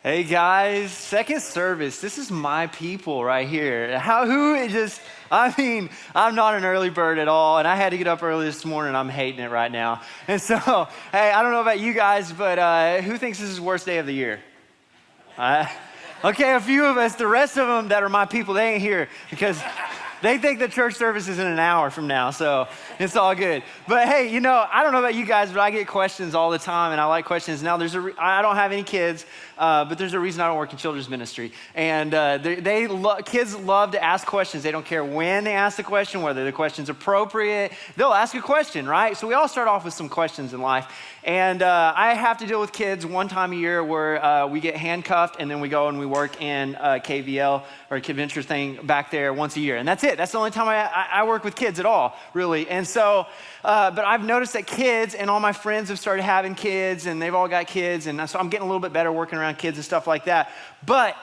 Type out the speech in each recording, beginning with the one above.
Hey guys, second service. This is my people right here. I'm not an early bird at all, and I had to get up early this morning. I'm hating it right now. And so, hey, I don't know about you guys, but who thinks this is the worst day of the year? Okay, a few of us. The rest of them that are my people, they ain't here because they think the church service is in an hour from now, so it's all good. But hey, I don't know about you guys, but I get questions all the time, and I like questions. Now, I don't have any kids, but there's a reason I don't work in children's ministry. And kids love to ask questions. They don't care when they ask the question, whether the question's appropriate. They'll ask a question, right? So we all start off with some questions in life. And I have to deal with kids one time a year where we get handcuffed, and then we go and we work in KVL or a Kidventure thing back there once a year. And that's it. That's the only time I work with kids at all, really. And so, but I've noticed that kids and all my friends have started having kids, and they've all got kids. And so I'm getting a little bit better working around kids and stuff like that. But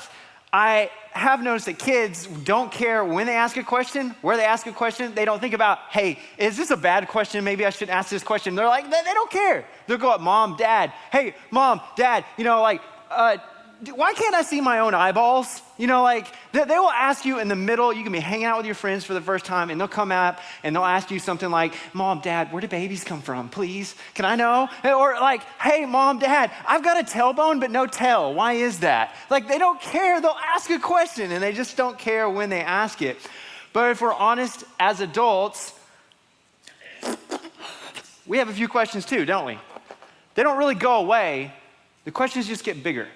I have noticed that kids don't care when they ask a question, where they ask a question. They don't think about, hey, is this a bad question? Maybe I should ask this question. They're like, they don't care. They'll go up, Mom, Dad. Hey, Mom, Dad, why can't I see my own eyeballs? They will ask you in the middle. You can be hanging out with your friends for the first time, and they'll come up and they'll ask you something like, Mom, Dad, where do babies come from, please? Can I know? Or like, hey, Mom, Dad, I've got a tailbone but no tail. Why is that? Like, they don't care. They'll ask a question, and they just don't care when they ask it. But if we're honest, as adults, we have a few questions too, don't we? They don't really go away. The questions just get bigger.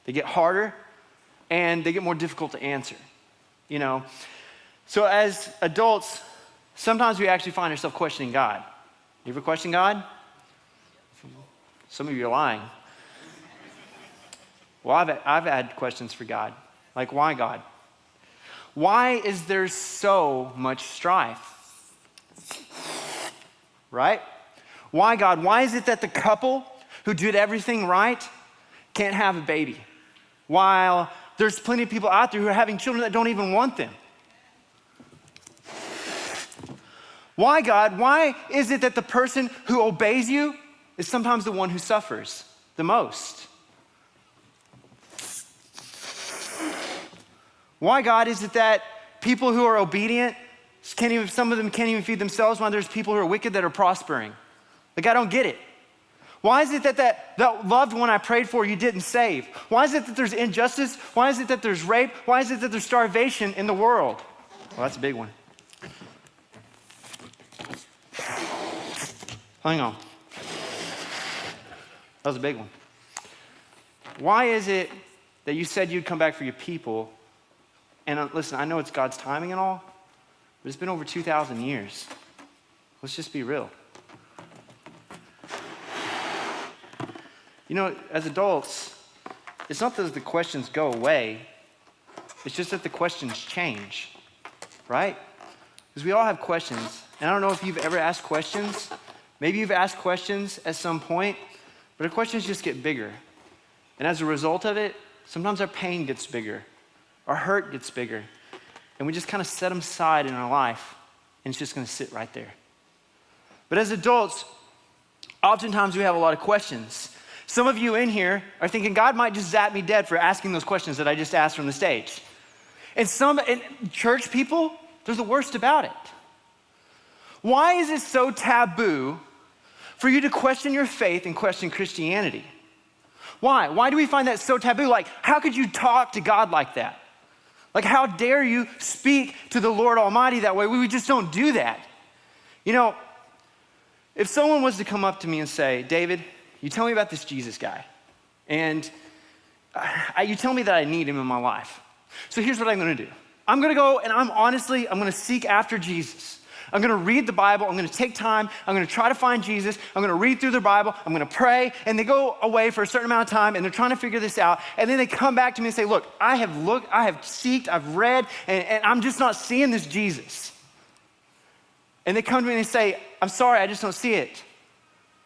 They get harder, and they get more difficult to answer, So as adults, sometimes we actually find ourselves questioning God. You ever question God? Some of you are lying. Well, I've had questions for God. Like, why God? Why is there so much strife? Right? Why God? Why is it that the couple who did everything right can't have a baby, while there's plenty of people out there who are having children that don't even want them? Why, God? Why is it that the person who obeys you is sometimes the one who suffers the most? Why, God, is it that people who are obedient, some of them can't even feed themselves, while there's people who are wicked that are prospering? Like, I don't get it. Why is it that loved one I prayed for you didn't save? Why is it that there's injustice? Why is it that there's rape? Why is it that there's starvation in the world? Well, that's a big one. Hang on. That was a big one. Why is it that you said you'd come back for your people? And listen, I know it's God's timing and all, but it's been over 2,000 years. Let's just be real. As adults, it's not that the questions go away. It's just that the questions change, right? Because we all have questions. And I don't know if you've ever asked questions. Maybe you've asked questions at some point, but our questions just get bigger. And as a result of it, sometimes our pain gets bigger. Our hurt gets bigger. And we just kind of set them aside in our life, and it's just going to sit right there. But as adults, oftentimes we have a lot of questions. Some of you in here are thinking God might just zap me dead for asking those questions that I just asked from the stage. And church people, they're the worst about it. Why is it so taboo for you to question your faith and question Christianity? Why? Why do we find that so taboo? Like, how could you talk to God like that? Like, how dare you speak to the Lord Almighty that way? We just don't do that. If someone was to come up to me and say, David, you tell me about this Jesus guy, and you tell me that I need him in my life. So here's what I'm going to do. I'm going to go and I'm going to seek after Jesus. I'm going to read the Bible. I'm going to take time. I'm going to try to find Jesus. I'm going to read through the Bible. I'm going to pray. And they go away for a certain amount of time, and they're trying to figure this out. And then they come back to me and say, look, I have looked, I have seeked, I've read, and I'm just not seeing this Jesus. And they come to me and they say, I'm sorry, I just don't see it.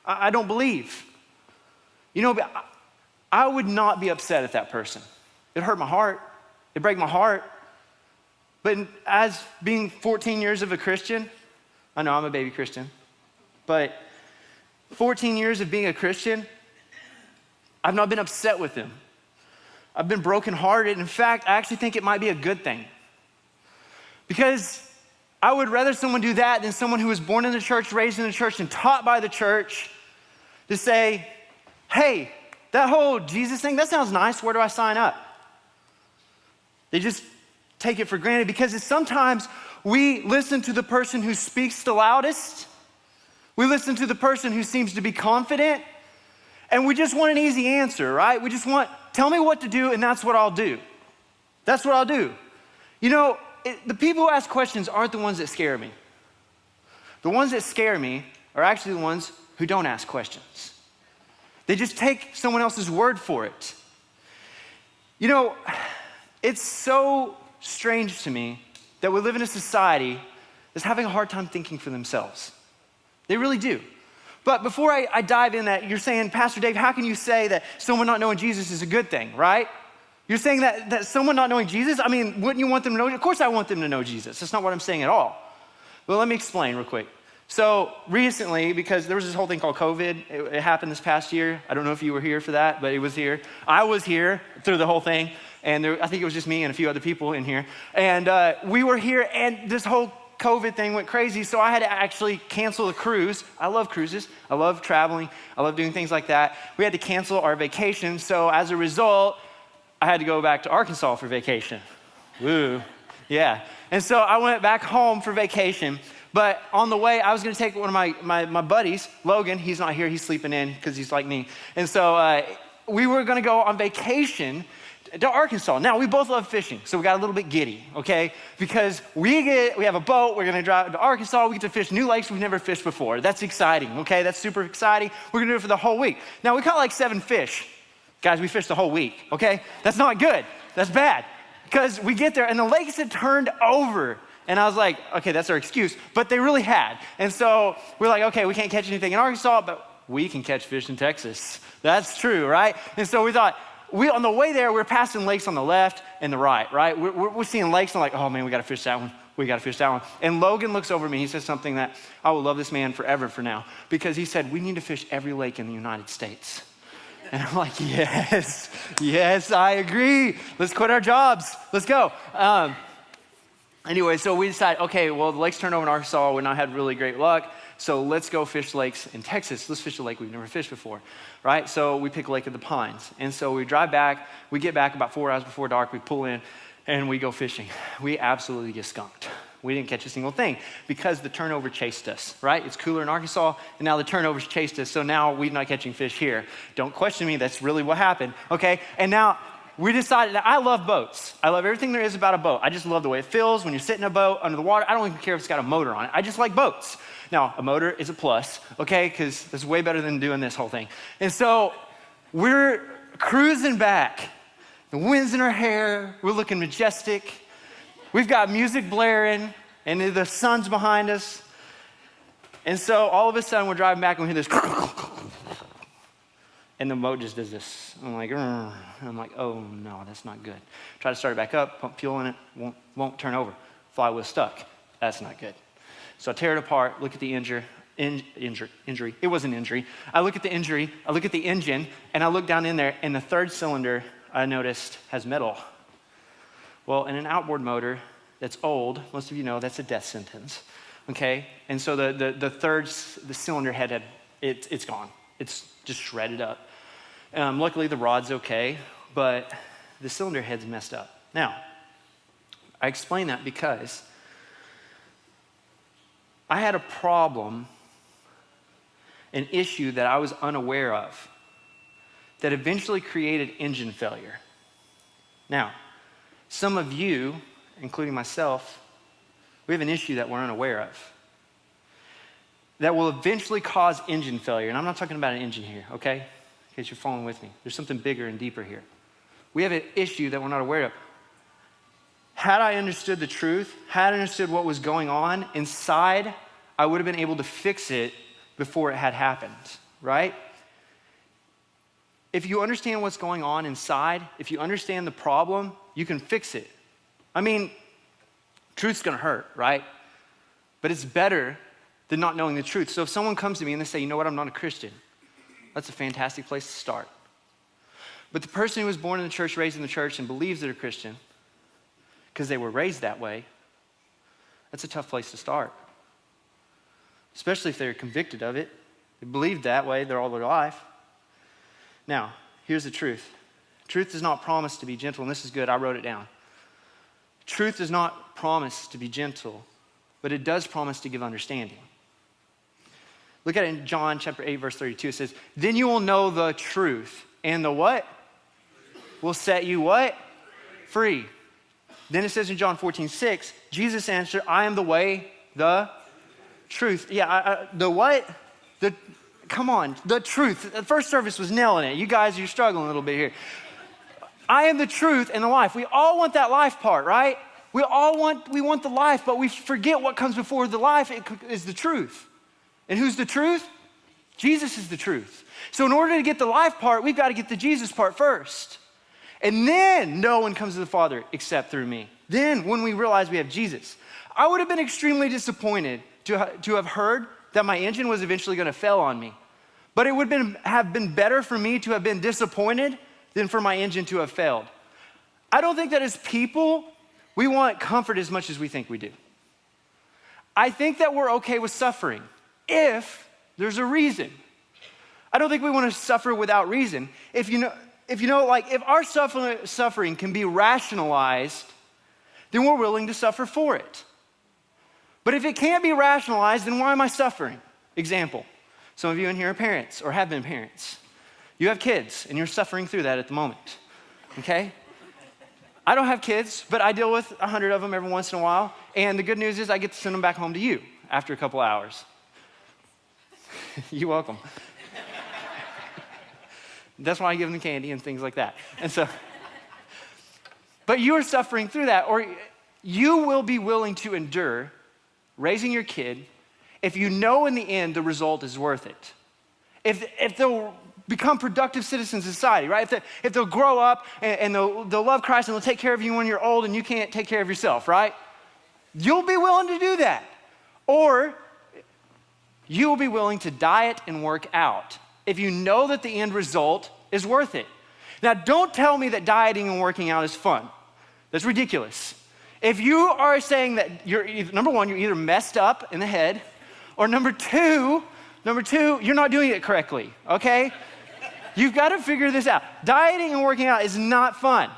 I don't believe. I would not be upset at that person. It hurt my heart. It break my heart. But as being 14 years of a Christian, I know I'm a baby Christian, but 14 years of being a Christian, I've not been upset with them. I've been brokenhearted. In fact, I actually think it might be a good thing. Because I would rather someone do that than someone who was born in the church, raised in the church, and taught by the church to say, hey, that whole Jesus thing, that sounds nice. Where do I sign up? They just take it for granted because sometimes we listen to the person who speaks the loudest. We listen to the person who seems to be confident, and we just want an easy answer, right? We just want, tell me what to do, and that's what I'll do. That's what I'll do. You know, the people who ask questions aren't the ones that scare me. The ones that scare me are actually the ones who don't ask questions. They just take someone else's word for it. You know, it's so strange to me that we live in a society that's having a hard time thinking for themselves. They really do. But before I dive in that, you're saying, Pastor Dave, how can you say that someone not knowing Jesus is a good thing, right? You're saying that someone not knowing Jesus, I mean, wouldn't you want them to know? Of course I want them to know Jesus. That's not what I'm saying at all. Well, let me explain real quick. So recently, because there was this whole thing called COVID, it happened this past year. I don't know if you were here for that, but it was here. I was here through the whole thing, and I think it was just me and a few other people in here. And we were here, and this whole COVID thing went crazy, so I had to actually cancel the cruise. I love cruises. I love traveling. I love doing things like that. We had to cancel our vacation, so as a result, I had to go back to Arkansas for vacation. Woo, yeah. And so I went back home for vacation, but on the way, I was gonna take one of my buddies, Logan. He's not here, he's sleeping in because he's like me. And so we were gonna go on vacation to Arkansas. Now, we both love fishing, so we got a little bit giddy, okay? Because we have a boat, we're gonna drive to Arkansas, we get to fish new lakes we've never fished before. That's exciting, okay? That's super exciting. We're gonna do it for the whole week. Now, we caught like 7 fish. Guys, we fished the whole week, okay? That's not good, that's bad. Because we get there and the lakes had turned over. And I was like, okay, that's our excuse, but they really had. And so we're like, okay, we can't catch anything in Arkansas, but we can catch fish in Texas. That's true, right? And so we thought, on the way there, we're passing lakes on the left and the right? We're seeing lakes, and I'm like, oh man, we gotta fish that one. We gotta fish that one. And Logan looks over at me, he says something that I will love this man forever for now, because he said, we need to fish every lake in the United States. And I'm like, yes, I agree. Let's quit our jobs, let's go. Anyway, so we decided, okay, well, the lakes turned over in Arkansas, we not had really great luck, so let's go fish lakes in Texas. Let's fish a lake we've never fished before, right? So we pick Lake of the Pines. And so we drive back, we get back about 4 hours before dark, we pull in, and we go fishing. We absolutely get skunked. We didn't catch a single thing because the turnover chased us, right? It's cooler in Arkansas, and now the turnovers chased us, so now we're not catching fish here. Don't question me, that's really what happened, okay? And now, we decided that I love boats. I love everything there is about a boat. I just love the way it feels when you're sitting in a boat under the water. I don't even care if it's got a motor on it. I just like boats. Now, a motor is a plus, okay? Because it's way better than doing this whole thing. And so we're cruising back. The wind's in our hair. We're looking majestic. We've got music blaring, and the sun's behind us. And so all of a sudden, we're driving back, and we hear this, and the boat just does this. I'm like, oh no, that's not good. Try to start it back up, pump fuel in it, won't turn over. Flywheel stuck. That's not good. So I tear it apart, look at the injury. It was an injury. I look at the injury, I look at the engine, and I look down in there, and the third cylinder, I noticed, has metal. Well, in an outboard motor that's old, most of you know that's a death sentence, okay? And so the cylinder head, it's gone. It's just shredded up. Luckily, the rod's okay, but the cylinder head's messed up. Now, I explain that because I had a problem, an issue that I was unaware of, that eventually created engine failure. Now, some of you, including myself, we have an issue that we're unaware of that will eventually cause engine failure. And I'm not talking about an engine here, okay? In case you're following with me. There's something bigger and deeper here. We have an issue that we're not aware of. Had I understood the truth, had I understood what was going on inside, I would have been able to fix it before it had happened, right? If you understand what's going on inside, if you understand the problem, you can fix it. I mean, truth's gonna hurt, right? But it's better than not knowing the truth. So if someone comes to me and they say, you know what, I'm not a Christian, that's a fantastic place to start. But the person who was born in the church, raised in the church, and believes they're a Christian because they were raised that way, that's a tough place to start. Especially if they're convicted of it. They believed that way all their life. Now, here's the truth. Truth does not promise to be gentle, and this is good, I wrote it down. Truth does not promise to be gentle, but it does promise to give understanding. Look at it in John chapter 8, verse 32. It says, then you will know the truth. And the what? Will set you what? Free. Then it says in John 14:6, Jesus answered, I am the way, the truth. Yeah, the what? Come on, the truth. The first service was nailing it. You guys, you're struggling a little bit here. I am the truth and the life. We all want that life part, right? We want the life, but we forget what comes before the life. It is the truth. And who's the truth? Jesus is the truth. So in order to get the life part, we've got to get the Jesus part first. And then no one comes to the Father except through me. Then when we realize we have Jesus, I would have been extremely disappointed to have heard that my engine was eventually going to fail on me. But it would have been better for me to have been disappointed than for my engine to have failed. I don't think that as people, we want comfort as much as we think we do. I think that we're okay with suffering if there's a reason. I don't think we want to suffer without reason. If our suffering can be rationalized, then we're willing to suffer for it. But if it can't be rationalized, then why am I suffering? Example, some of you in here are parents or have been parents. You have kids and you're suffering through that at the moment, okay? I don't have kids, but I deal with 100 of them every once in a while. And the good news is I get to send them back home to you after a couple hours. You're welcome. That's why I give them candy and things like that. And so, but you are suffering through that, or you will be willing to endure raising your kid if you know in the end the result is worth it. If they'll become productive citizens of society, right? If they'll grow up and they'll love Christ and they'll take care of you when you're old and you can't take care of yourself, right? You'll be willing to do that. Or you will be willing to diet and work out if you know that the end result is worth it. Now, don't tell me that dieting and working out is fun. That's ridiculous. If you are saying that number one, you're either messed up in the head, or number two, you're not doing it correctly, okay? You've got to figure this out. Dieting and working out is not fun,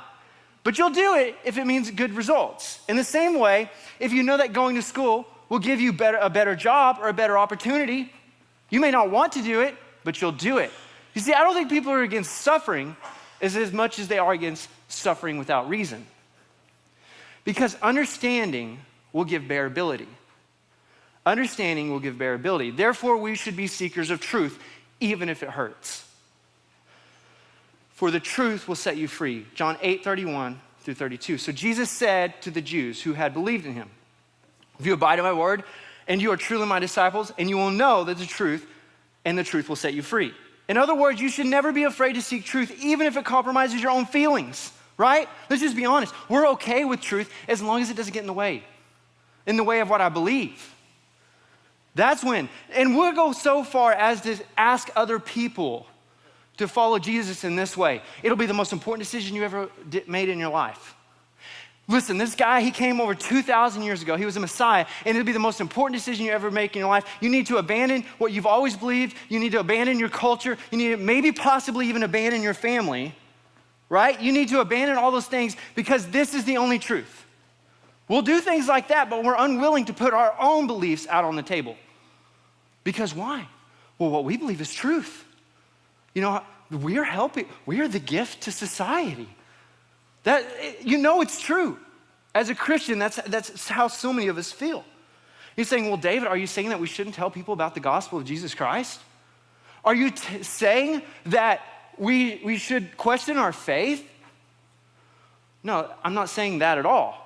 but you'll do it if it means good results. In the same way, if you know that going to school will give you a better job or a better opportunity, you may not want to do it, but you'll do it. You see, I don't think people are against suffering as much as they are against suffering without reason. Because understanding will give bearability. Understanding will give bearability. Therefore, we should be seekers of truth, even if it hurts. For the truth will set you free. John 8:31 through 32. So Jesus said to the Jews who had believed in him, if you abide in my word, and you are truly my disciples, and you will know that the truth, and the truth will set you free. In other words, you should never be afraid to seek truth, even if it compromises your own feelings, right? Let's just be honest. We're okay with truth as long as it doesn't get in the way of what I believe. That's when, and we'll go so far as to ask other people to follow Jesus in this way. It'll be the most important decision you ever made in your life. Listen, this guy, he came over 2,000 years ago. He was a Messiah, and it'll be the most important decision you ever make in your life. You need to abandon what you've always believed. You need to abandon your culture. You need to maybe possibly even abandon your family, right? You need to abandon all those things because this is the only truth. We'll do things like that, but we're unwilling to put our own beliefs out on the table. Because why? Well, what we believe is truth. You know, we are the gift to society. It's true. As a Christian, that's how so many of us feel. You're saying, well, David, are you saying that we shouldn't tell people about the gospel of Jesus Christ? Are you saying that we should question our faith? No, I'm not saying that at all.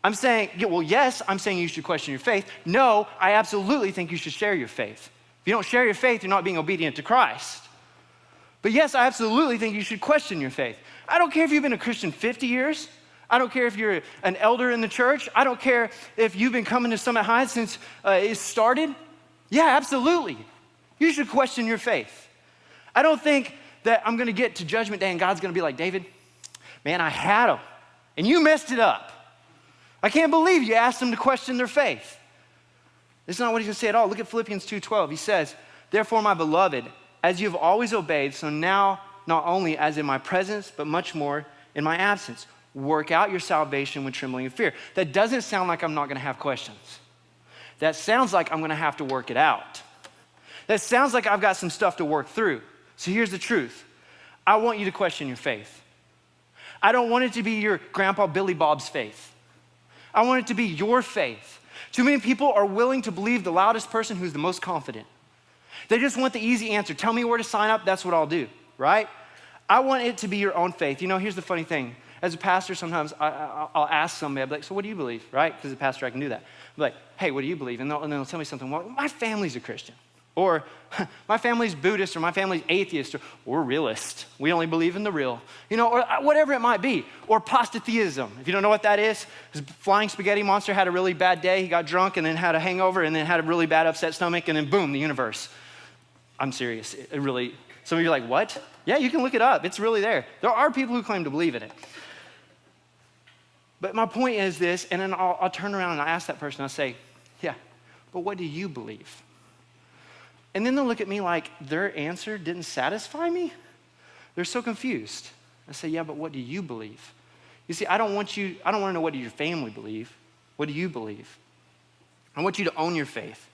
I'm saying, yes, I'm saying you should question your faith. No, I absolutely think you should share your faith. If you don't share your faith, you're not being obedient to Christ. But yes, I absolutely think you should question your faith. I don't care if you've been a Christian 50 years. I don't care if you're an elder in the church. I don't care if you've been coming to Summit High since it started. Yeah, absolutely. You should question your faith. I don't think that I'm gonna get to judgment day and God's gonna be like, David, man, I had them and you messed it up. I can't believe you asked them to question their faith. That's not what he's gonna say at all. Look at Philippians 2:12. He says, therefore, my beloved, as you have always obeyed, so now not only as in my presence, but much more in my absence. Work out your salvation with trembling and fear. That doesn't sound like I'm not gonna have questions. That sounds like I'm gonna have to work it out. That sounds like I've got some stuff to work through. So here's the truth. I want you to question your faith. I don't want it to be your grandpa Billy Bob's faith. I want it to be your faith. Too many people are willing to believe the loudest person who's the most confident. They just want the easy answer. Tell me where to sign up, that's what I'll do, right? I want it to be your own faith. You know, here's the funny thing. As a pastor, sometimes I'll ask somebody, I'll be like, so what do you believe, right? Because as a pastor, I can do that. I'm like, hey, what do you believe? And then they'll tell me something. Well, my family's a Christian. Or my family's Buddhist, or my family's atheist, or we're realist. We only believe in the real. You know, or whatever it might be. Or polytheism. If you don't know what that is, this flying spaghetti monster had a really bad day. He got drunk and then had a hangover and then had a really bad upset stomach and then boom, the universe. I'm serious. It really, some of you are like, what? Yeah, you can look it up. It's really there. There are people who claim to believe in it. But my point is this, and then I'll turn around and I ask that person, I'll say, yeah, but what do you believe? And then they'll look at me like their answer didn't satisfy me. They're so confused. I say, yeah, but what do you believe? You see, I don't want to know what do your family believe. What do you believe? I want you to own your faith.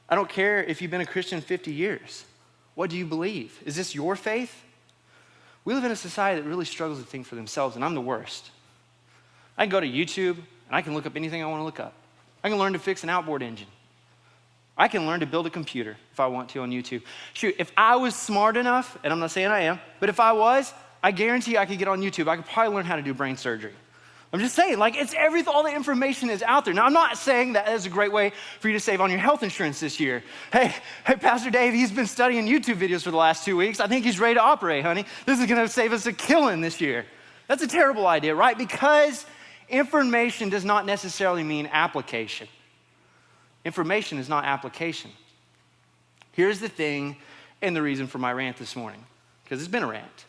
I don't care if you've been a Christian 50 years. What do you believe? Is this your faith? We live in a society that really struggles to think for themselves, and I'm the worst. I can go to YouTube, and I can look up anything I want to look up. I can learn to fix an outboard engine. I can learn to build a computer if I want to on YouTube. Shoot, if I was smart enough, and I'm not saying I am, but if I was, I guarantee I could get on YouTube. I could probably learn how to do brain surgery. I'm just saying, like, it's everything, all the information is out there. Now, I'm not saying that is a great way for you to save on your health insurance this year. Hey, Pastor Dave, he's been studying YouTube videos for the last 2 weeks. I think he's ready to operate, honey. This is gonna save us a killing this year. That's a terrible idea, right? Because information does not necessarily mean application. Information is not application. Here's the thing and the reason for my rant this morning, because it's been a rant.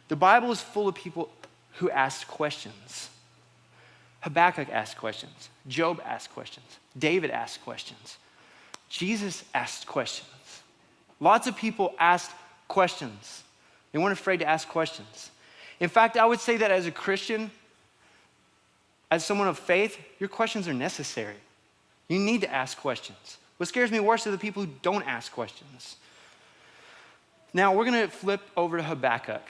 The Bible is full of people who ask questions. Habakkuk asked questions. Job asked questions. David asked questions. Jesus asked questions. Lots of people asked questions. They weren't afraid to ask questions. In fact, I would say that as a Christian, as someone of faith, your questions are necessary. You need to ask questions. What scares me worse are the people who don't ask questions. Now, we're going to flip over to Habakkuk.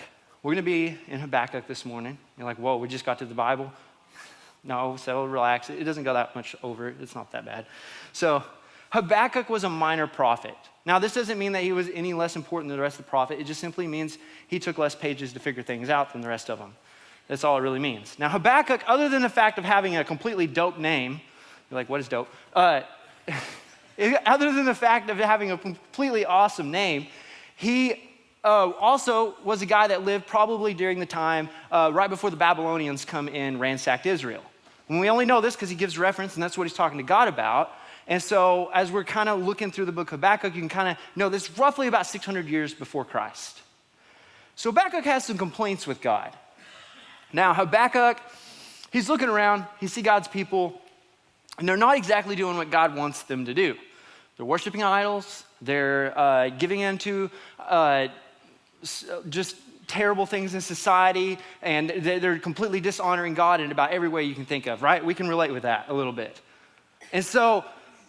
We're going to be in Habakkuk this morning. You're like, whoa, we just got to the Bible? No, so relax. It doesn't go that much over. It's not that bad. So Habakkuk was a minor prophet. Now, this doesn't mean that he was any less important than the rest of the prophet. It just simply means he took less pages to figure things out than the rest of them. That's all it really means. Now, Habakkuk, other than the fact of having a completely dope name, you're like, what is dope? Other than the fact of having a completely awesome name, he also was a guy that lived probably during the time right before the Babylonians come in, ransacked Israel. And we only know this because he gives reference, and that's what he's talking to God about. And so as we're kind of looking through the book of Habakkuk, you can kind of know this is roughly about 600 years before Christ. So Habakkuk has some complaints with God. Now, Habakkuk, he's looking around, he sees God's people, and they're not exactly doing what God wants them to do. They're worshiping idols, they're giving into just terrible things in society, and they're completely dishonoring God in about every way you can think of, right? We can relate with that a little bit. And so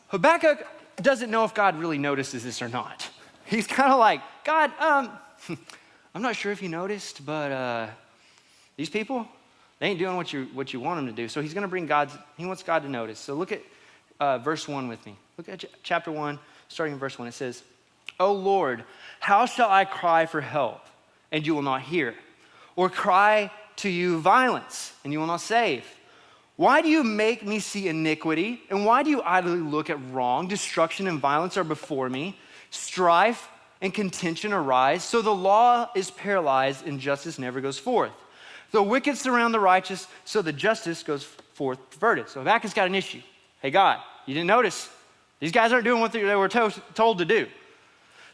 Habakkuk doesn't know if God really notices this or not. He's kind of like, God, I'm not sure if you noticed, but these people, they ain't doing what you want them to do. So he's going to bring he wants God to notice. So look at verse 1 with me. Look at chapter 1, starting in verse 1. It says, O Lord, how shall I cry for help, and you will not hear? Or cry to you violence, and you will not save? Why do you make me see iniquity? And why do you idly look at wrong? Destruction and violence are before me. Strife and contention arise. So the law is paralyzed, and justice never goes forth. The wicked surround the righteous, so the justice goes forth perverted. So Habakkuk's got an issue. Hey, God, you didn't notice. These guys aren't doing what they were told to do.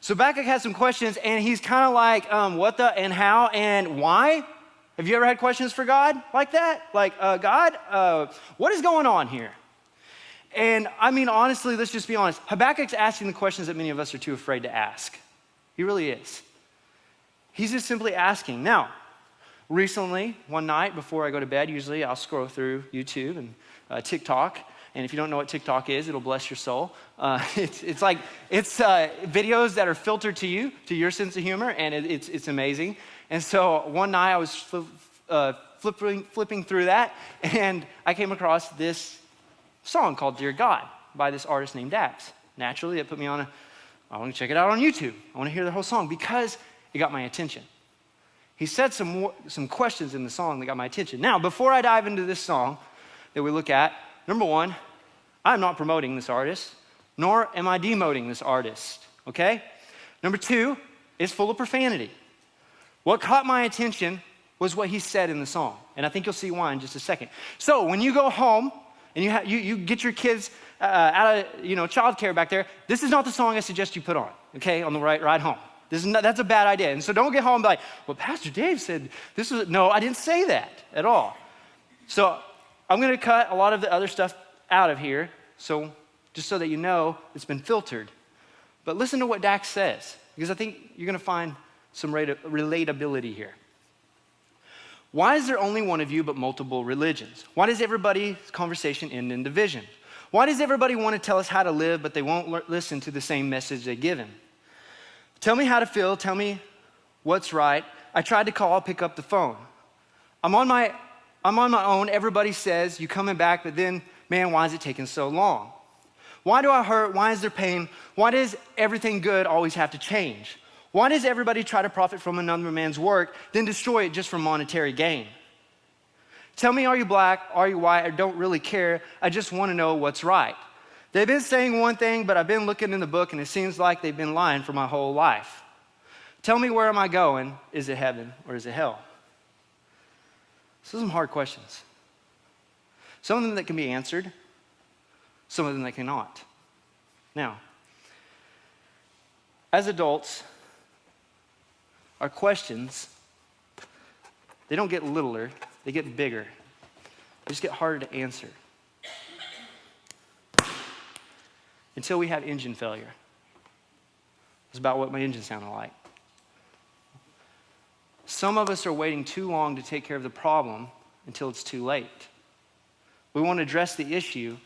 So Habakkuk has some questions, and he's kind of like, what the, and how, and why? Have you ever had questions for God like that? Like, God, what is going on here? And I mean, honestly, let's just be honest. Habakkuk's asking the questions that many of us are too afraid to ask. He really is. He's just simply asking. Now, recently, one night before I go to bed, usually I'll scroll through YouTube and TikTok. And if you don't know what TikTok is, it'll bless your soul. It's videos that are filtered to you, to your sense of humor, and it's amazing. And so one night I was flipping through that, and I came across this song called Dear God by this artist named Dax. Naturally, it put me on I want to check it out on YouTube. I want to hear the whole song because it got my attention. He said some questions in the song that got my attention. Now, before I dive into this song that we look at, number one, I'm not promoting this artist, nor am I demoting this artist, okay? Number two, it's full of profanity. What caught my attention was what he said in the song, and I think you'll see why in just a second. So when you go home and you get your kids out of childcare back there, this is not the song I suggest you put on, okay, on the ride home. That's a bad idea. And so don't get home and be like, well, Pastor Dave said this was, no, I didn't say that at all. So I'm gonna cut a lot of the other stuff out of here, so just so that you know it's been filtered. But listen to what Dax says, because I think you're gonna find some relatability here. Why is there only one of you but multiple religions? Why does everybody's conversation end in division? Why does everybody want to tell us how to live, but they won't listen to the same message they give him? Tell me how to feel, tell me what's right. I tried to call, pick up the phone. I'm on my own, everybody says, you coming back, but then, man, why is it taking so long? Why do I hurt? Why is there pain? Why does everything good always have to change? Why does everybody try to profit from another man's work, then destroy it just for monetary gain? Tell me, are you black? Are you white? I don't really care. I just want to know what's right. They've been saying one thing, but I've been looking in the book, and it seems like they've been lying for my whole life. Tell me, where am I going? Is it heaven or is it hell? So some hard questions. Some of them that can be answered, some of them that cannot. Now, as adults, our questions, they don't get littler, they get bigger. They just get harder to answer. Until we have engine failure. It's about what my engine sounded like. Some of us are waiting too long to take care of the problem until it's too late. We won't address the issue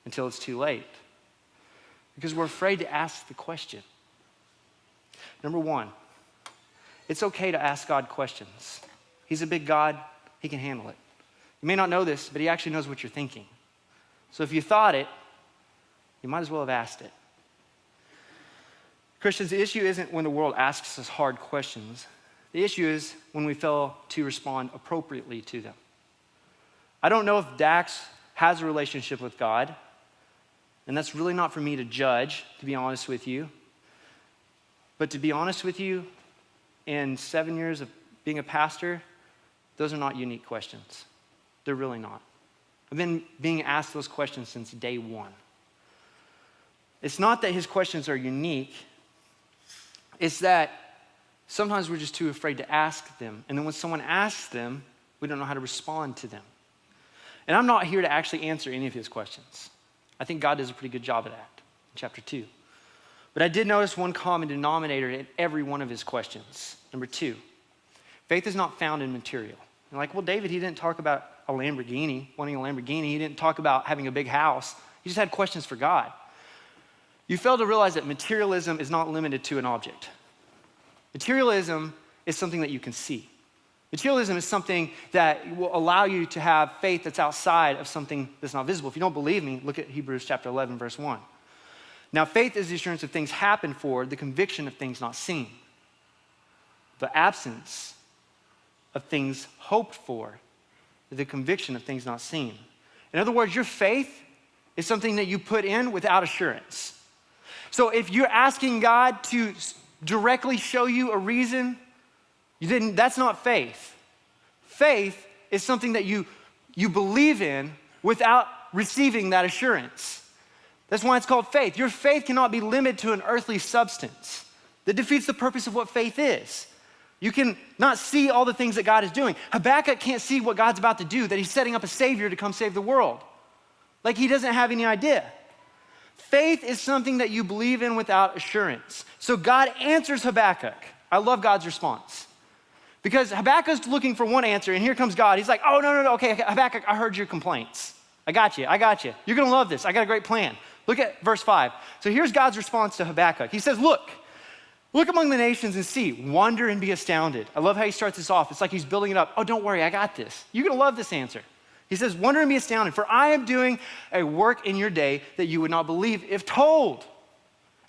until it's too late because we're afraid to ask the question. Number one, it's okay to ask God questions. He's a big God. He can handle it. You may not know this, but he actually knows what you're thinking. So if you thought it, you might as well have asked it. Christians, the issue isn't when the world asks us hard questions. The issue is when we fail to respond appropriately to them. I don't know if Dax has a relationship with God, and that's really not for me to judge, to be honest with you. But to be honest with you, in 7 years of being a pastor, those are not unique questions. They're really not. I've been being asked those questions since day one. It's not that his questions are unique. It's that sometimes we're just too afraid to ask them. And then when someone asks them, we don't know how to respond to them. And I'm not here to actually answer any of his questions. I think God does a pretty good job of that in chapter 2. But I did notice one common denominator in every one of his questions. Number 2, faith is not found in material. You're like, well, David, he didn't talk about a Lamborghini, wanting a Lamborghini. He didn't talk about having a big house. He just had questions for God. You fail to realize that materialism is not limited to an object. Materialism is something that you can see. Materialism is something that will allow you to have faith that's outside of something that's not visible. If you don't believe me, look at Hebrews chapter 11, verse 1. Now, faith is the assurance of things happened for, the conviction of things not seen, the absence of things hoped for, the conviction of things not seen. In other words, your faith is something that you put in without assurance. So if you're asking God to directly show you a reason, that's not faith. Faith is something that you believe in without receiving that assurance. That's why it's called faith. Your faith cannot be limited to an earthly substance. That defeats the purpose of what faith is. You can not see all the things that God is doing. Habakkuk can't see what God's about to do, that he's setting up a savior to come save the world. Like he doesn't have any idea. Faith is something that you believe in without assurance. So God answers Habakkuk. I love God's response. Because Habakkuk's looking for one answer, and here comes God. He's like, oh, no, okay, Habakkuk, I heard your complaints. I got you. You're gonna love this. I got a great plan. Look at verse 5. So here's God's response to Habakkuk. He says, look among the nations and see, wonder and be astounded. I love how he starts this off. It's like he's building it up. Oh, don't worry, I got this. You're gonna love this answer. He says, wonder and be astounded, for I am doing a work in your day that you would not believe if told.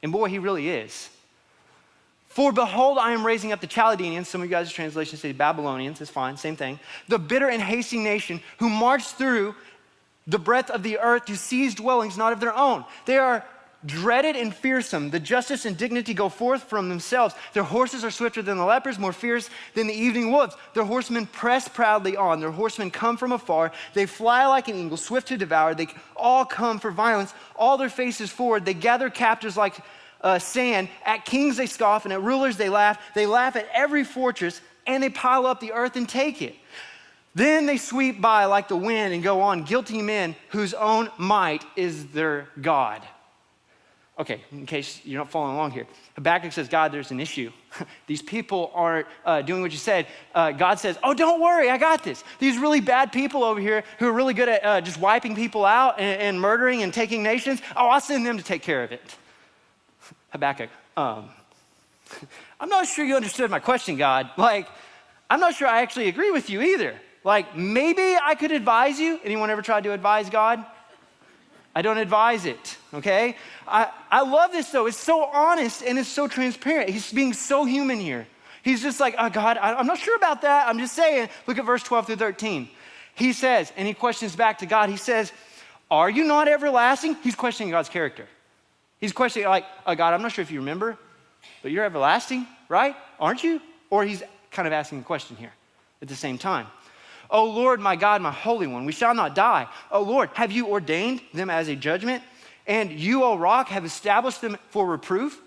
And boy, he really is. For behold, I am raising up the Chaldeans, some of you guys' translations say Babylonians, it's fine, same thing. The bitter and hasty nation who marched through the breadth of the earth to seize dwellings not of their own. They are dreaded and fearsome. The justice and dignity go forth from themselves. Their horses are swifter than the lepers, more fierce than the evening wolves. Their horsemen press proudly on. Their horsemen come from afar. They fly like an eagle, swift to devour. They all come for violence. All their faces forward. They gather captives like sand. At kings they scoff, and at rulers they laugh. They laugh at every fortress, and they pile up the earth and take it. Then they sweep by like the wind and go on, guilty men whose own might is their God. Okay, in case you're not following along here, Habakkuk says, God, there's an issue. These people aren't doing what you said. God says, oh, don't worry, I got this. These really bad people over here who are really good at just wiping people out and murdering and taking nations, I'll send them to take care of it. Habakkuk, I'm not sure you understood my question, God. I'm not sure I actually agree with you either. Maybe I could advise you. Anyone ever tried to advise God? I don't advise it, okay? I love this though. It's so honest and it's so transparent. He's being so human here. He's just like, oh God, I'm not sure about that. I'm just saying. Look at verse 12 through 13. He says, and he questions back to God. He says, are you not everlasting? He's questioning God's character. He's questioning God, I'm not sure if you remember, but you're everlasting, right? Aren't you? Or he's kind of asking a question here at the same time. O Lord, my God, my Holy One, we shall not die. O Lord, have you ordained them as a judgment? And you, O Rock, have established them for reproof?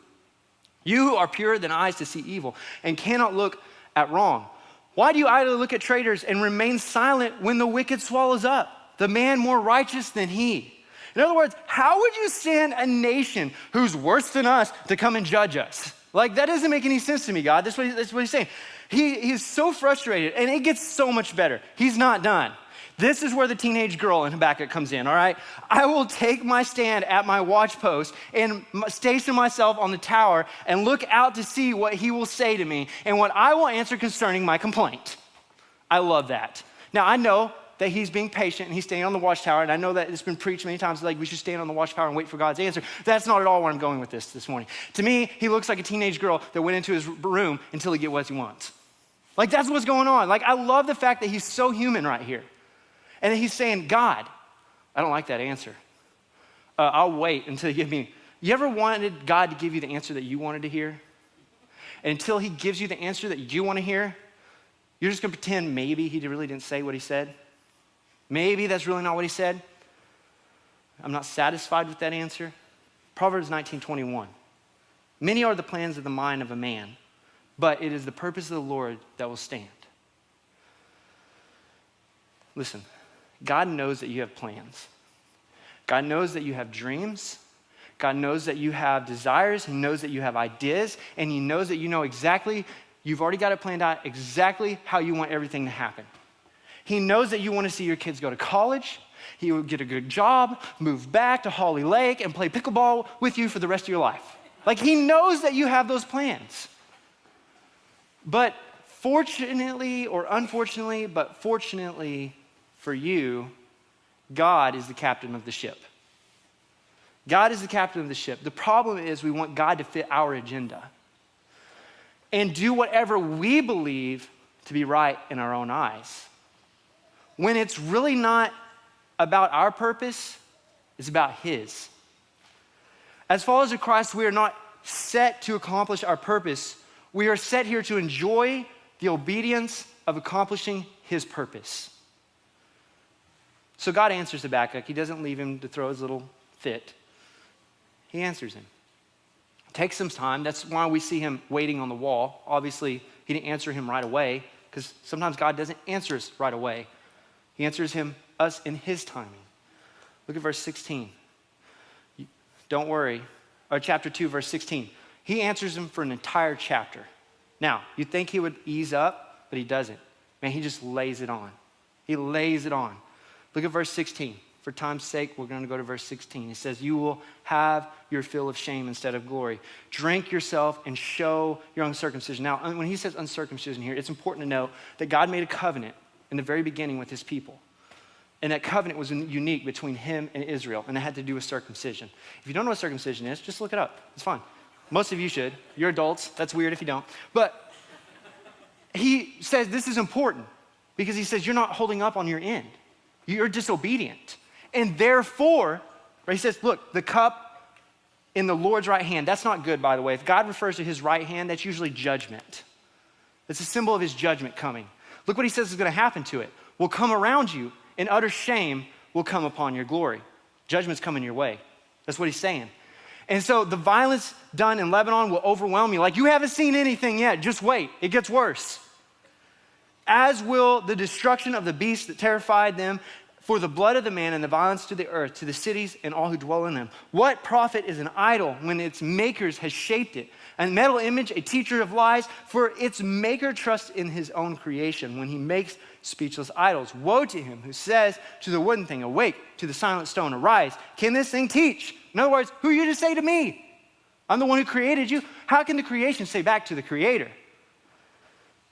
You who are purer than eyes to see evil and cannot look at wrong. Why do you idly look at traitors and remain silent when the wicked swallows up the man more righteous than he? In other words, how would you send a nation who's worse than us to come and judge us? That doesn't make any sense to me, God. That's what he's saying. He's so frustrated, and it gets so much better. He's not done. This is where the teenage girl in Habakkuk comes in, all right? I will take my stand at my watch post and station myself on the tower and look out to see what he will say to me and what I will answer concerning my complaint. I love that. Now, I know that he's being patient and he's standing on the watchtower, and I know that it's been preached many times, we should stand on the watchtower and wait for God's answer. That's not at all where I'm going with this morning. To me, he looks like a teenage girl that went into his room until he gets what he wants. That's what's going on. I love the fact that he's so human right here. And he's saying, God, I don't like that answer. I'll wait until you give me. You ever wanted God to give you the answer that you wanted to hear? And until he gives you the answer that you want to hear, you're just going to pretend maybe he really didn't say what he said. Maybe that's really not what he said. I'm not satisfied with that answer. Proverbs 19:21. Many are the plans of the mind of a man, but it is the purpose of the Lord that will stand. Listen, God knows that you have plans. God knows that you have dreams. God knows that you have desires. He knows that you have ideas, and he knows that you know exactly, you've already got it planned out exactly how you want everything to happen. He knows that you want to see your kids go to college. He will get a good job, move back to Holly Lake, and play pickleball with you for the rest of your life. He knows that you have those plans. But fortunately or unfortunately, but fortunately for you, God is the captain of the ship. God is the captain of the ship. The problem is we want God to fit our agenda and do whatever we believe to be right in our own eyes. When it's really not about our purpose, it's about his. As followers of Christ, we are not set to accomplish our purpose. We are set here to enjoy the obedience of accomplishing his purpose. So God answers Habakkuk. He doesn't leave him to throw his little fit. He answers him. Takes some time. That's why we see him waiting on the wall. Obviously, he didn't answer him right away, because sometimes God doesn't answer us right away. He answers us in his timing. Look at verse 16. Don't worry. Or chapter 2, verse 16. He answers him for an entire chapter. Now, you'd think he would ease up, but he doesn't. Man, he just lays it on. He lays it on. Look at verse 16. For time's sake, we're going to go to verse 16. He says, you will have your fill of shame instead of glory. Drink yourself and show your uncircumcision. Now, when he says uncircumcision here, it's important to note that God made a covenant in the very beginning with his people. And that covenant was unique between him and Israel, and it had to do with circumcision. If you don't know what circumcision is, just look it up. It's fine. Most of you should. You're adults. That's weird if you don't. But he says this is important because he says you're not holding up on your end. You're disobedient. And therefore, he says, look, the cup in the Lord's right hand, that's not good, by the way. If God refers to his right hand, that's usually judgment. It's a symbol of his judgment coming. Look what he says is going to happen to it. Will come around you, and utter shame will come upon your glory. Judgment's coming your way. That's what he's saying. And so the violence done in Lebanon will overwhelm you. Like you haven't seen anything yet. Just wait. It gets worse. As will the destruction of the beast that terrified them, for the blood of the man and the violence to the earth, to the cities and all who dwell in them. What profit is an idol when its makers has shaped it? A metal image, a teacher of lies, for its maker trusts in his own creation when he makes speechless idols. Woe to him who says to the wooden thing, awake, to the silent stone, arise. Can this thing teach? In other words, who are you to say to me? I'm the one who created you. How can the creation say back to the creator?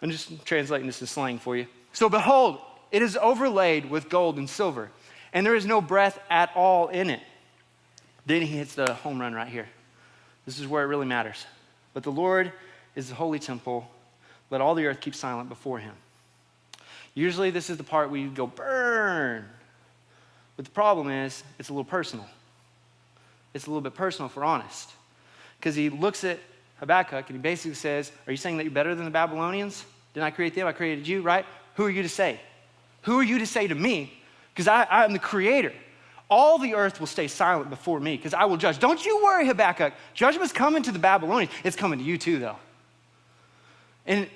I'm just translating this as slang for you. So behold, it is overlaid with gold and silver, and there is no breath at all in it. Then he hits the home run right here. This is where it really matters. But the Lord is the holy temple. Let all the earth keep silent before him. Usually this is the part where you go, burn. But the problem is, it's a little personal. It's a little bit personal, if we're honest. Because he looks at Habakkuk and he basically says, are you saying that you're better than the Babylonians? Didn't I create them? I created you, right? Who are you to say? Who are you to say to me? Because I am the creator. All the earth will stay silent before me because I will judge. Don't you worry, Habakkuk. Judgment's coming to the Babylonians. It's coming to you too, though. And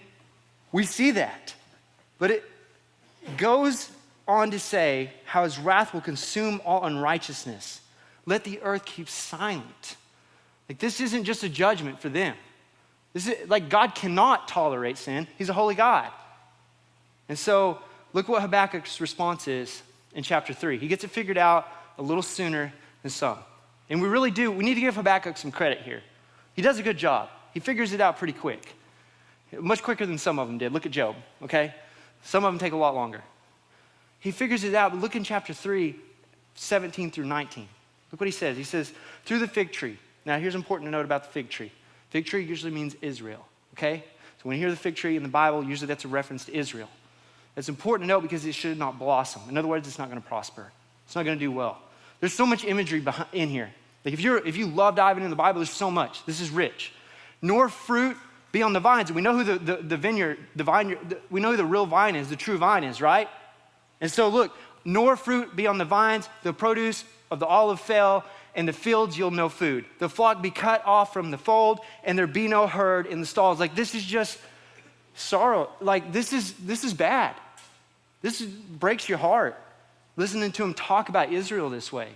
we see that. But it goes on to say how his wrath will consume all unrighteousness. Let the earth keep silent. Like this isn't just a judgment for them. This is like God cannot tolerate sin. He's a holy God. And so look what Habakkuk's response is in chapter 3. He gets it figured out a little sooner than some. And we really do. We need to give Habakkuk some credit here. He does a good job. He figures it out pretty quick. Much quicker than some of them did. Look at Job, okay? Some of them take a lot longer. He figures it out, but look in chapter 3, 17 through 19. Look what he says. He says, through the fig tree. Now, here's important to note about the fig tree. Fig tree usually means Israel, okay? So when you hear the fig tree in the Bible, usually that's a reference to Israel. It's important to note because it should not blossom. In other words, it's not going to prosper. It's not going to do well. There's so much imagery in here. Like if you love diving in the Bible, there's so much. This is rich. Nor fruit be on the vines. And we know who we know who the real vine is, the true vine is, right? And so look, nor fruit be on the vines, the produce of the olive fail, and the fields yield no food. The flock be cut off from the fold, and there be no herd in the stalls. Like this is just sorrow. Like this is bad. This breaks your heart, listening to him talk about Israel this way.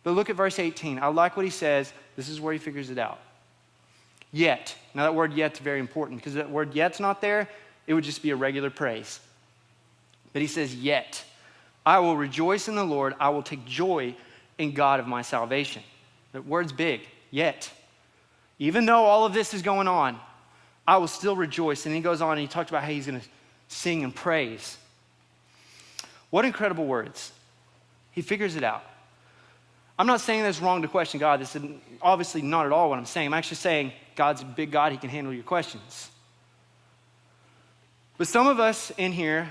But look at verse 18. I like what he says. This is where he figures it out. Yet. Now that word yet's very important because that word yet's not there, it would just be a regular praise. But he says, yet. I will rejoice in the Lord. I will take joy in God of my salvation. That word's big. Yet. Even though all of this is going on, I will still rejoice. And he goes on and he talks about how he's going to sing and praise. What incredible words. He figures it out. I'm not saying that's wrong to question God. This is obviously not at all what I'm saying. I'm actually saying God's a big God. He can handle your questions. But some of us in here,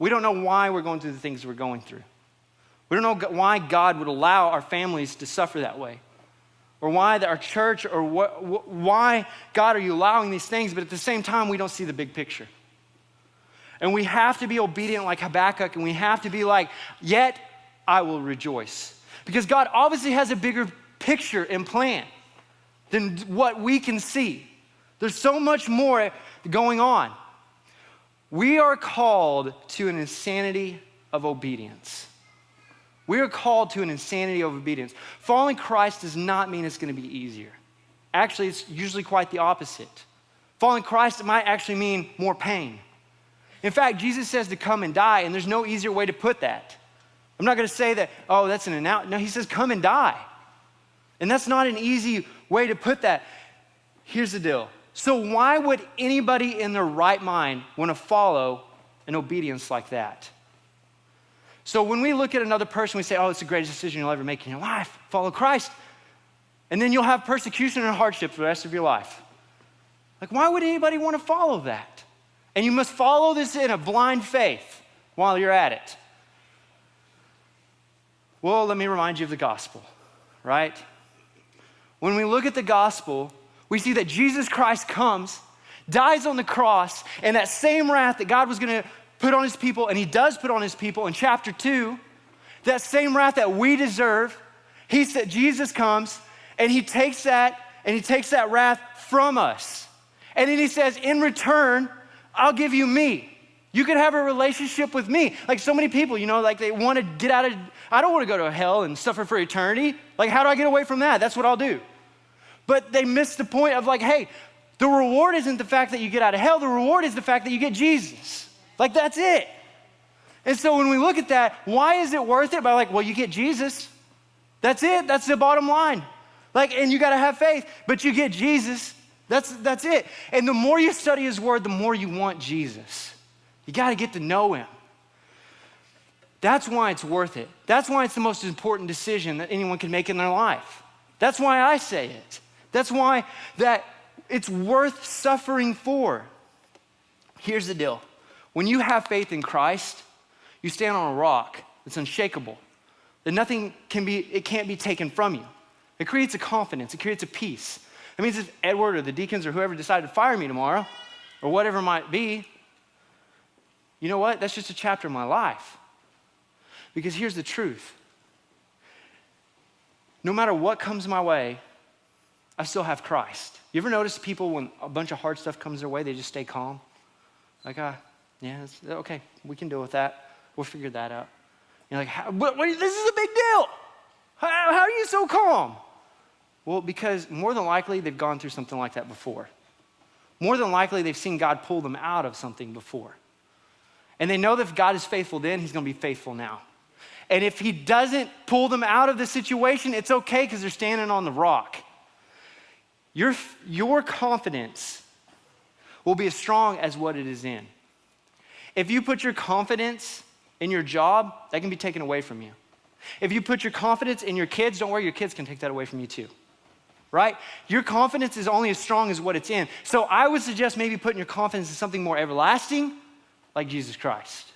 we don't know why we're going through the things we're going through. We don't know why God would allow our families to suffer that way. Or why our church, or why, God, are you allowing these things? But at the same time, we don't see the big picture. And we have to be obedient like Habakkuk, and we have to be like, yet I will rejoice. Because God obviously has a bigger picture and plan. than what we can see. There's so much more going on. We are called to an insanity of obedience. We are called to an insanity of obedience. Following Christ does not mean it's going to be easier. Actually, it's usually quite the opposite. Following Christ might actually mean more pain. In fact, Jesus says to come and die, and there's no easier way to put that. I'm not going to say that, oh, that's an analogy. No, he says come and die. And that's not an easy way to put that. Here's the deal. So why would anybody in their right mind want to follow an obedience like that? So when we look at another person, we say, oh, it's the greatest decision you'll ever make in your life. Follow Christ. And then you'll have persecution and hardship for the rest of your life. Like, why would anybody want to follow that? And you must follow this in a blind faith while you're at it. Well, let me remind you of the gospel, right? When we look at the gospel, we see that Jesus Christ comes, dies on the cross, and that same wrath that God was going to put on his people, and he does put on his people in chapter 2, that same wrath that we deserve, he said Jesus comes, and he takes that wrath from us. And then he says, in return, I'll give you me. You can have a relationship with me. Like so many people, like they want to get out of, I don't want to go to hell and suffer for eternity. Like, how do I get away from that? That's what I'll do. But they miss the point of like, hey, the reward isn't the fact that you get out of hell. The reward is the fact that you get Jesus. Like, that's it. And so when we look at that, why is it worth it? By like, well, you get Jesus. That's it. That's the bottom line. Like, and you got to have faith, but you get Jesus. That's it. And the more you study his word, the more you want Jesus. You got to get to know him. That's why it's worth it. That's why it's the most important decision that anyone can make in their life. That's why I say it. That's why that it's worth suffering for. Here's the deal. When you have faith in Christ, you stand on a rock that's unshakable, that nothing can't be taken from you. It creates a confidence. It creates a peace. It means if Edward or the deacons or whoever decided to fire me tomorrow or whatever it might be, you know what? That's just a chapter of my life. Because here's the truth. No matter what comes my way, I still have Christ. You ever notice people when a bunch of hard stuff comes their way, they just stay calm? Like, yeah, it's okay, we can deal with that. We'll figure that out. You're like, this is a big deal. How are you so calm? Well, because more than likely they've gone through something like that before. More than likely they've seen God pull them out of something before. And they know that if God is faithful then, he's going to be faithful now. And if he doesn't pull them out of the situation, it's okay because they're standing on the rock. Your confidence will be as strong as what it is in. If you put your confidence in your job, that can be taken away from you. If you put your confidence in your kids, don't worry, your kids can take that away from you too, right? Your confidence is only as strong as what it's in. So I would suggest maybe putting your confidence in something more everlasting, like Jesus Christ.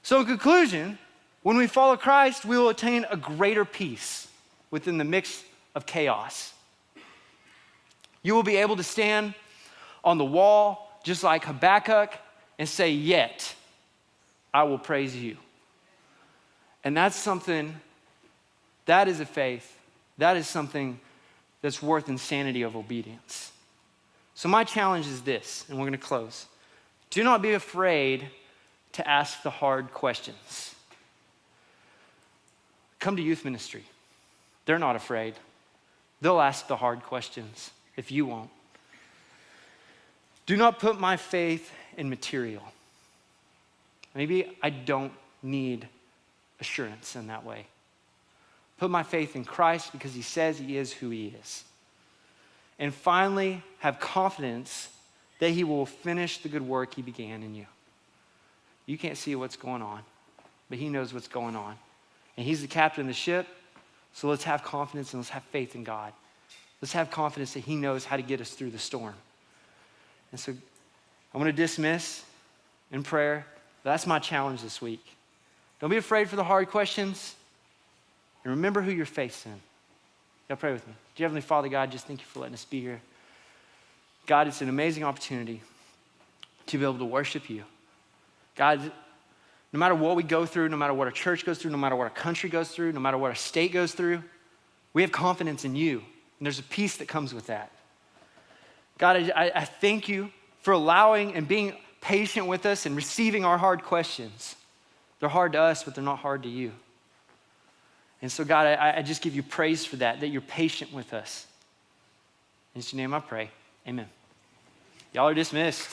So in conclusion, when we follow Christ, we will attain a greater peace within the mix of chaos. You will be able to stand on the wall, just like Habakkuk, and say, yet I will praise you. And that's something, that is a faith, that is something that's worth insanity of obedience. So my challenge is this, and we're going to close. Do not be afraid to ask the hard questions. Come to youth ministry. They're not afraid. They'll ask the hard questions if you won't. Do not put my faith in material. Maybe I don't need assurance in that way. Put my faith in Christ because he says he is who he is. And finally, have confidence that he will finish the good work he began in you. You can't see what's going on, but he knows what's going on. And he's the captain of the ship, so let's have confidence and let's have faith in God. Let's have confidence that he knows how to get us through the storm. And so I'm going to dismiss in prayer. That's my challenge this week. Don't be afraid for the hard questions. And remember who you're facing. Y'all pray with me. Dear Heavenly Father, God, just thank you for letting us be here. God, it's an amazing opportunity to be able to worship you. God, no matter what we go through, no matter what our church goes through, no matter what our country goes through, no matter what our state goes through, we have confidence in you. And there's a peace that comes with that. God, I thank you for allowing and being patient with us and receiving our hard questions. They're hard to us, but they're not hard to you. And so, God, I just give you praise for that you're patient with us. In your name I pray, amen. Y'all are dismissed.